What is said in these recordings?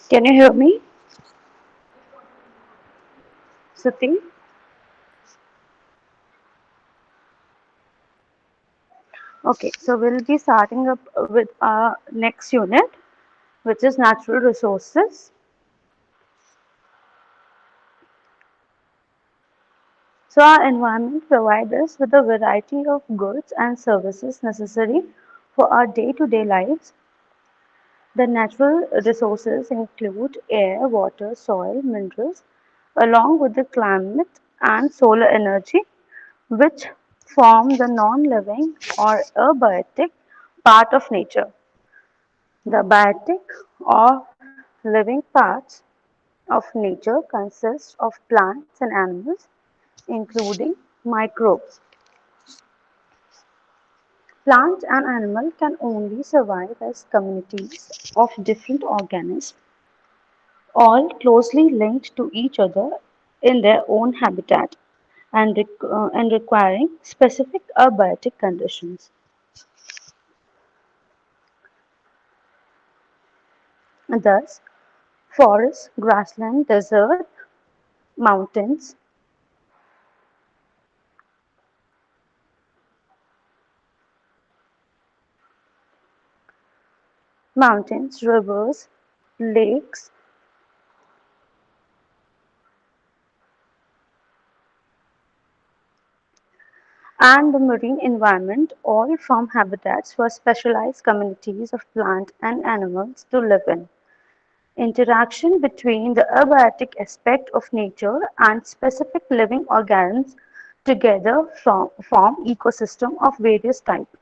Can you hear me, Sati? Okay, so we'll be starting up with our next unit, which is natural resources. So our environment provides us with a variety of goods and services necessary for our day-to-day lives. The natural resources include air, water, soil, minerals, along with the climate and solar energy, which form the non-living or abiotic part of nature. The biotic or living parts of nature consist of plants and animals, including microbes. Plants and animals can only survive as communities of different organisms, all closely linked to each other in their own habitat and requiring specific abiotic conditions. Thus, forests, grassland, desert, mountains, rivers, lakes, and the marine environment all form habitats for specialized communities of plant and animals to live in. Interaction between the abiotic aspect of nature and specific living organisms together form ecosystem of various types.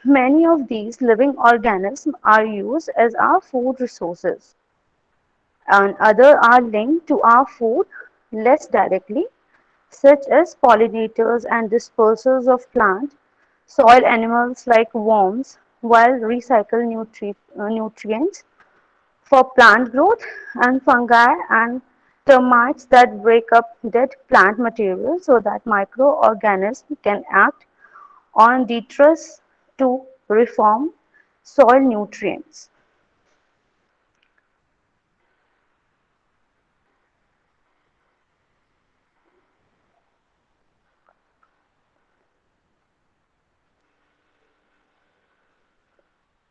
Many of these living organisms are used as our food resources, and others are linked to our food less directly, such as pollinators and dispersers of plant, soil animals like worms, while recycle nutrients for plant growth, and fungi and termites that break up dead plant material so that microorganisms can act on detritus to reform soil nutrients.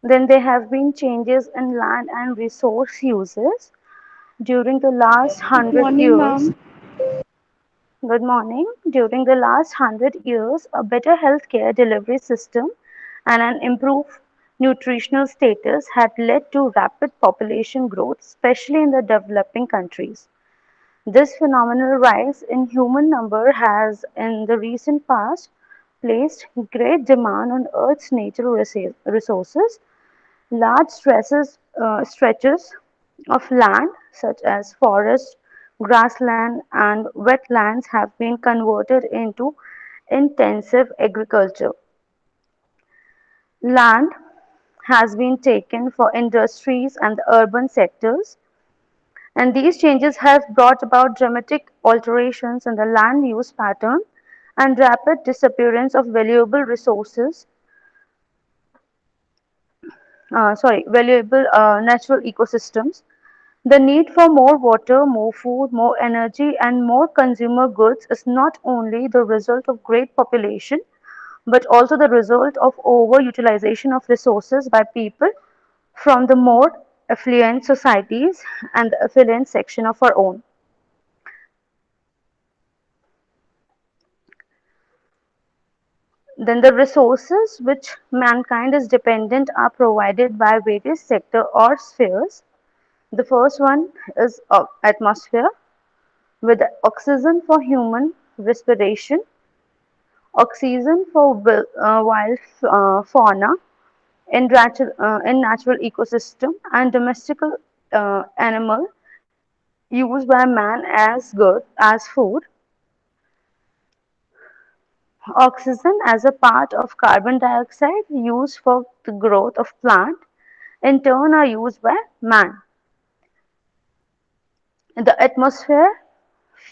Then there have been changes in land and resource uses during the last Good 100 morning, years. ma'am. Good morning. During the last 100 years, a better healthcare delivery system and an improved nutritional status had led to rapid population growth, especially in the developing countries. This phenomenal rise in human number has, in the recent past, placed great demand on Earth's natural resources. Large stretches of land, such as forests, grassland, and wetlands, have been converted into intensive agriculture. Land has been taken for industries and the urban sectors, and these changes have brought about dramatic alterations in the land use pattern and rapid disappearance of valuable natural ecosystems. The need for more water, more food, more energy, and more consumer goods is not only the result of great population, but also the result of overutilization of resources by people from the more affluent societies and the affluent section of our own. Then the resources which mankind is dependent are provided by various sectors or spheres. The first one is atmosphere with oxygen for human respiration, oxygen for wild fauna in natural ecosystem, and domestic animal used by man as good as food. Oxygen as a part of carbon dioxide used for the growth of plant in turn are used by man. The atmosphere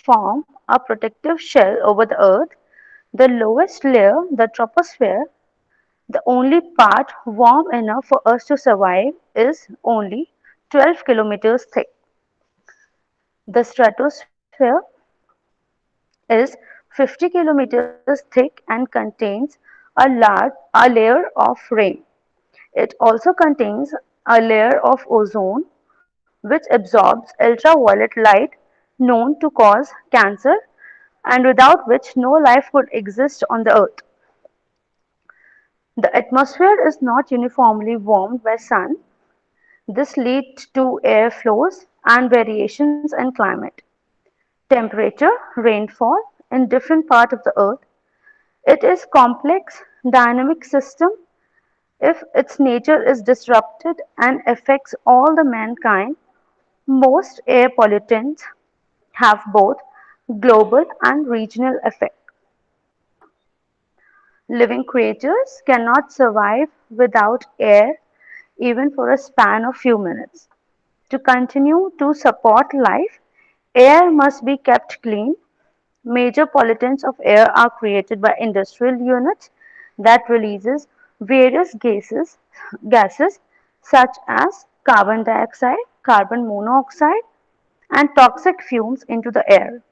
form a protective shell over the earth. The lowest layer, the troposphere, The only part warm enough for us to survive is only 12 kilometers thick. The stratosphere is 50 kilometers thick and contains a layer of rain. It also contains a layer of ozone which absorbs ultraviolet light known to cause cancer and without which no life could exist on the earth. The atmosphere is not uniformly warmed by sun. This leads to air flows and variations in climate, temperature, rainfall in different parts of the earth. It is complex dynamic system. If its nature is disrupted and affects all the mankind, most air pollutants have both global and regional effect. Living creatures cannot survive without air even for a span of few minutes. To continue to support life, air must be kept clean. Major pollutants of air are created by industrial units that releases various gases such as carbon dioxide, carbon monoxide, and toxic fumes into the air.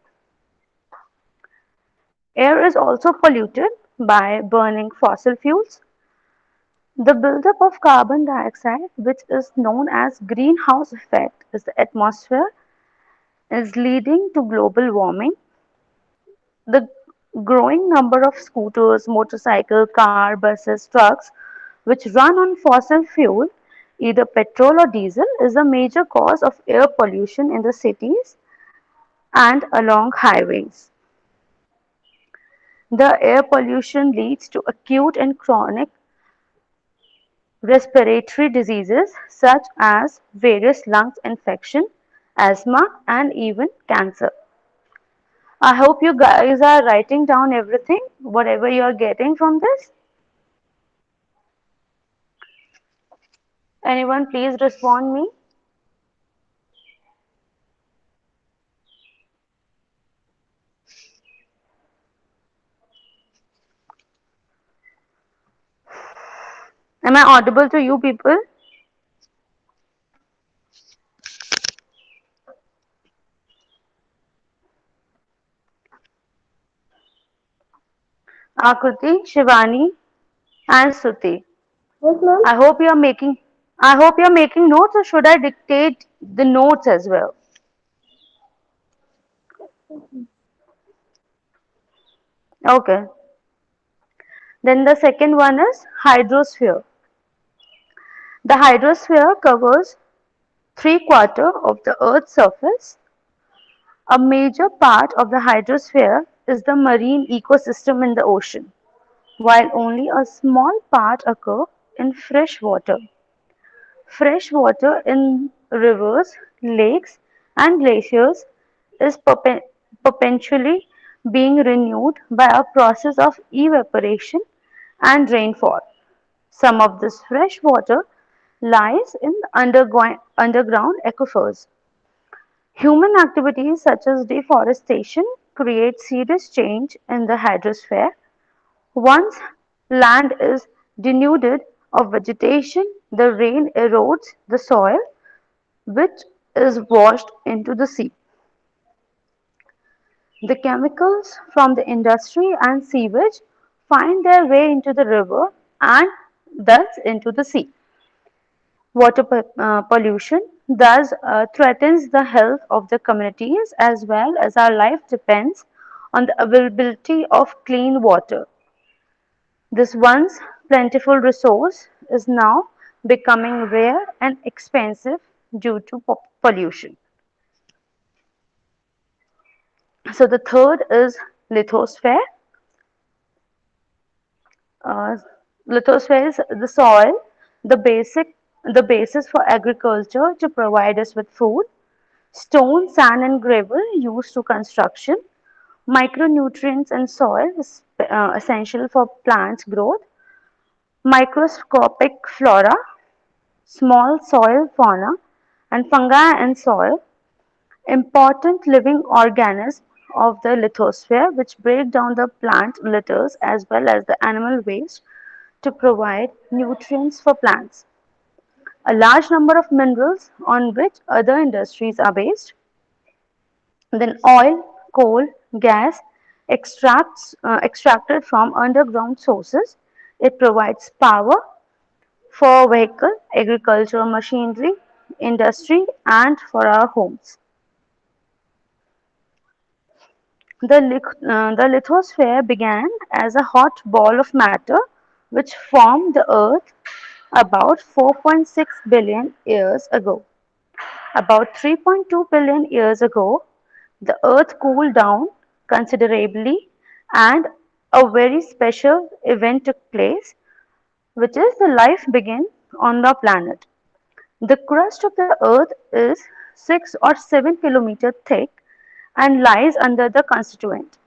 Air is also polluted by burning fossil fuels. The buildup of carbon dioxide, which is known as greenhouse effect, in the atmosphere is leading to global warming. The growing number of scooters, motorcycles, cars, buses, trucks, which run on fossil fuel, either petrol or diesel, is a major cause of air pollution in the cities and along highways. The air pollution leads to acute and chronic respiratory diseases such as various lung infection, asthma, and even cancer. I hope you guys are writing down everything, whatever you are getting from this. Anyone please respond me. Am I audible to you people? Akuti, Shivani, and Suti. Yes, ma'am. I hope you are making I hope you are making notes or should I dictate the notes as well? Okay. Then the second one is hydrosphere. The hydrosphere covers three-quarter of the Earth's surface. A major part of the hydrosphere is the marine ecosystem in the ocean, while only a small part occur in fresh water. Fresh water in rivers, lakes, and glaciers is perpetually being renewed by a process of evaporation and rainfall. Some of this fresh water lies in the underground aquifers. Human activities such as deforestation create serious change in the hydrosphere. Once land is denuded of vegetation, the rain erodes the soil, which is washed into the sea. The chemicals from the industry and sewage find their way into the river and thus into the sea. Pollution thus threatens the health of the communities as well as our life depends on the availability of clean water. This once plentiful resource is now becoming rare and expensive due to pollution. So the third is lithosphere. Uh, Lithosphere is the soil, the basis for agriculture to provide us with food. Stone, sand, and gravel used to construction. Micronutrients in soil is essential for plants growth. Microscopic flora, small soil fauna, and fungi in soil. Important living organisms of the lithosphere which break down the plant litters as well as the animal waste to provide nutrients for plants. A large number of minerals on which other industries are based. Then oil, coal, gas extracted from underground sources. It provides power for vehicle, agricultural machinery, industry, and for our homes. The lithosphere began as a hot ball of matter which formed the Earth about 4.6 billion years ago. About 3.2 billion years ago, the Earth cooled down considerably and a very special event took place, which is the life began on the planet. The crust of the Earth is 6 or 7 kilometers thick and lies under the constituent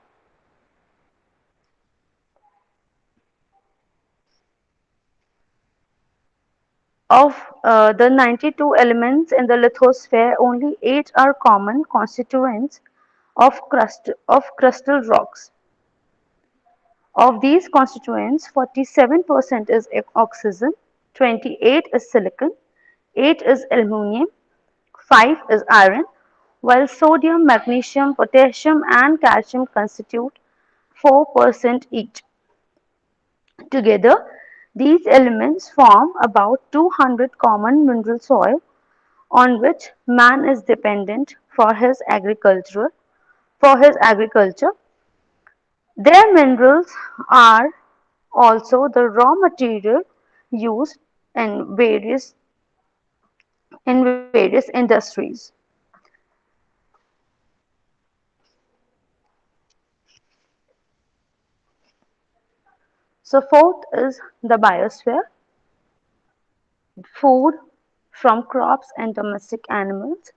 of the 92 elements in the lithosphere. Only 8 are common constituents of crustal rocks. Of these constituents, 47% is oxygen, 28 is silicon, 8 is aluminum, 5 is iron, while sodium, magnesium, potassium, and calcium constitute 4% each. Together, these elements form about 200 common mineral soil on which man is dependent for his agriculture. Their minerals are also the raw material used in various industries. So fourth is the biosphere, food from crops and domestic animals,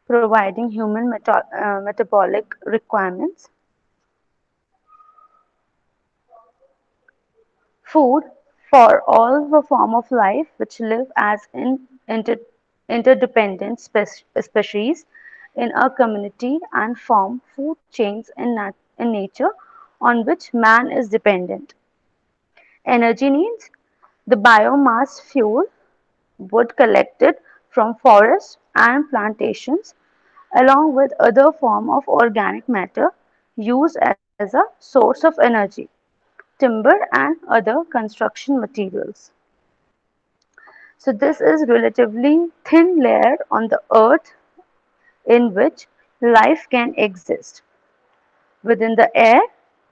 providing human metabolic requirements. Food for all the form of life which live as interdependent species in a community and form food chains in nature on which man is dependent. Energy needs: the biomass fuel, wood collected from forests and plantations, along with other form of organic matter used as a source of energy, timber and other construction materials. So this is relatively thin layer on the earth in which life can exist. Within the air,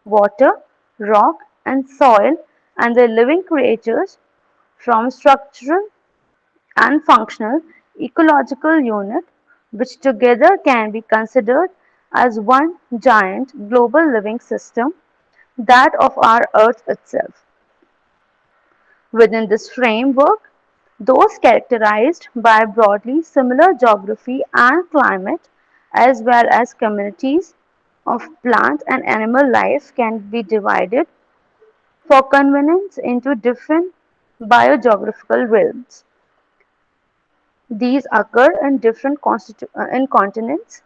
water, rock and soil and the living creatures from structural and functional ecological unit which together can be considered as one giant global living system, that of our earth itself. Within this framework, those characterized by broadly similar geography and climate, as well as communities of plant and animal life, can be divided for convenience into different biogeographical realms. These occur in different continents.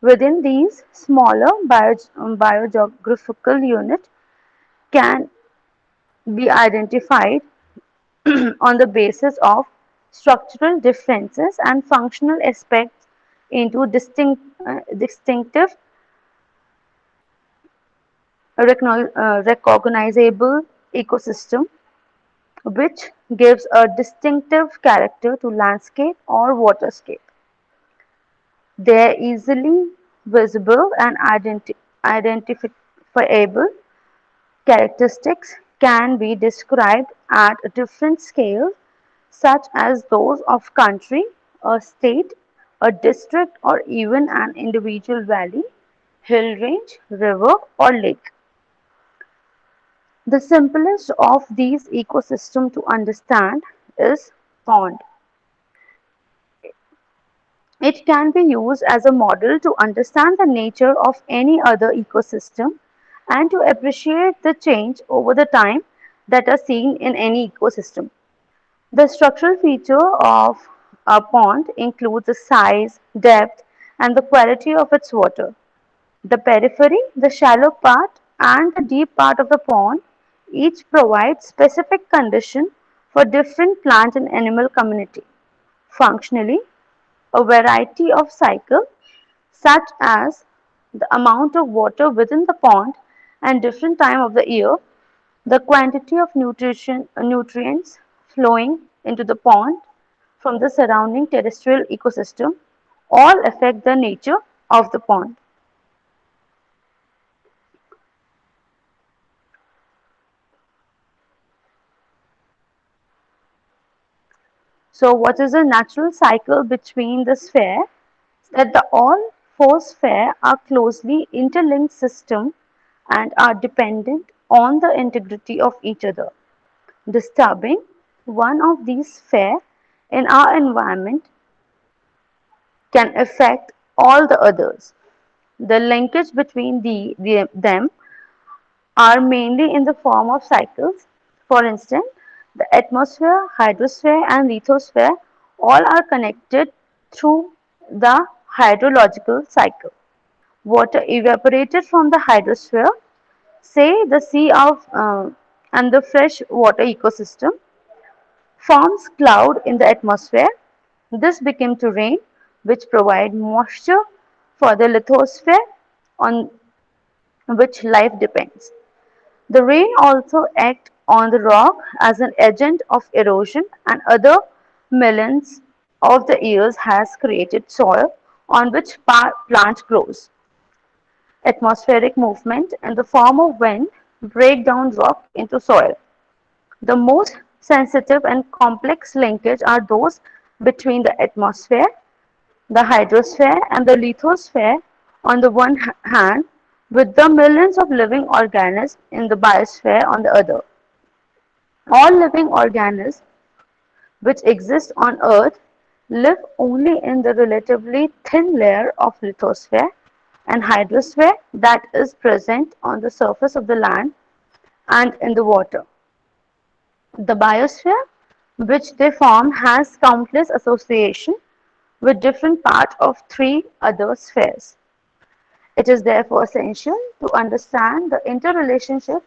Within these, smaller biogeographical units can be identified on the basis of structural differences and functional aspects into distinctive, recognizable ecosystem, which gives a distinctive character to landscape or waterscape. They are easily visible and identifiable characteristics can be described at a different scale, such as those of country, a state, a district, or even an individual valley, hill range, river, or lake. The simplest of these ecosystems to understand is pond. It can be used as a model to understand the nature of any other ecosystem and to appreciate the change over the time that are seen in any ecosystem. The structural feature of a pond includes the size, depth, and the quality of its water. The periphery, the shallow part, and the deep part of the pond Each provides specific condition for different plant and animal community. Functionally, a variety of cycle such as the amount of water within the pond and different time of the year, the quantity of nutrients flowing into the pond from the surrounding terrestrial ecosystem all affect the nature of the pond. So what is the natural cycle between the sphere? That the all four spheres are closely interlinked system and are dependent on the integrity of each other. Disturbing one of these spheres in our environment can affect all the others. The linkage between them are mainly in the form of cycles. For instance, the atmosphere, hydrosphere, and lithosphere all are connected through the hydrological cycle. Water evaporated from the hydrosphere, say the sea of and the fresh water ecosystem, forms cloud in the atmosphere. This became to rain, which provide moisture for the lithosphere on which life depends. The rain also acts on the rock as an agent of erosion and other millions of the years has created soil on which plant grows. Atmospheric movement in the form of wind break down rock into soil. The most sensitive and complex linkage are those between the atmosphere, the hydrosphere and the lithosphere on the one hand, with the millions of living organisms in the biosphere on the other. All living organisms which exist on Earth live only in the relatively thin layer of lithosphere and hydrosphere that is present on the surface of the land and in the water. The biosphere which they form has countless associations with different parts of three other spheres. It is therefore essential to understand the interrelationship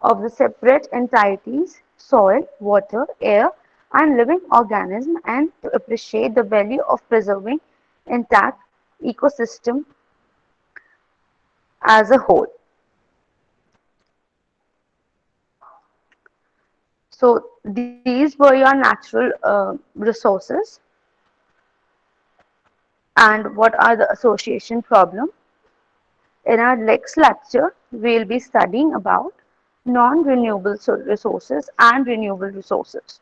of the separate entities soil, water, air, and living organisms and to appreciate the value of preserving intact ecosystem as a whole. So these were your natural resources and what are the association problem. In our next lecture, we will be studying about non-renewable resources and renewable resources.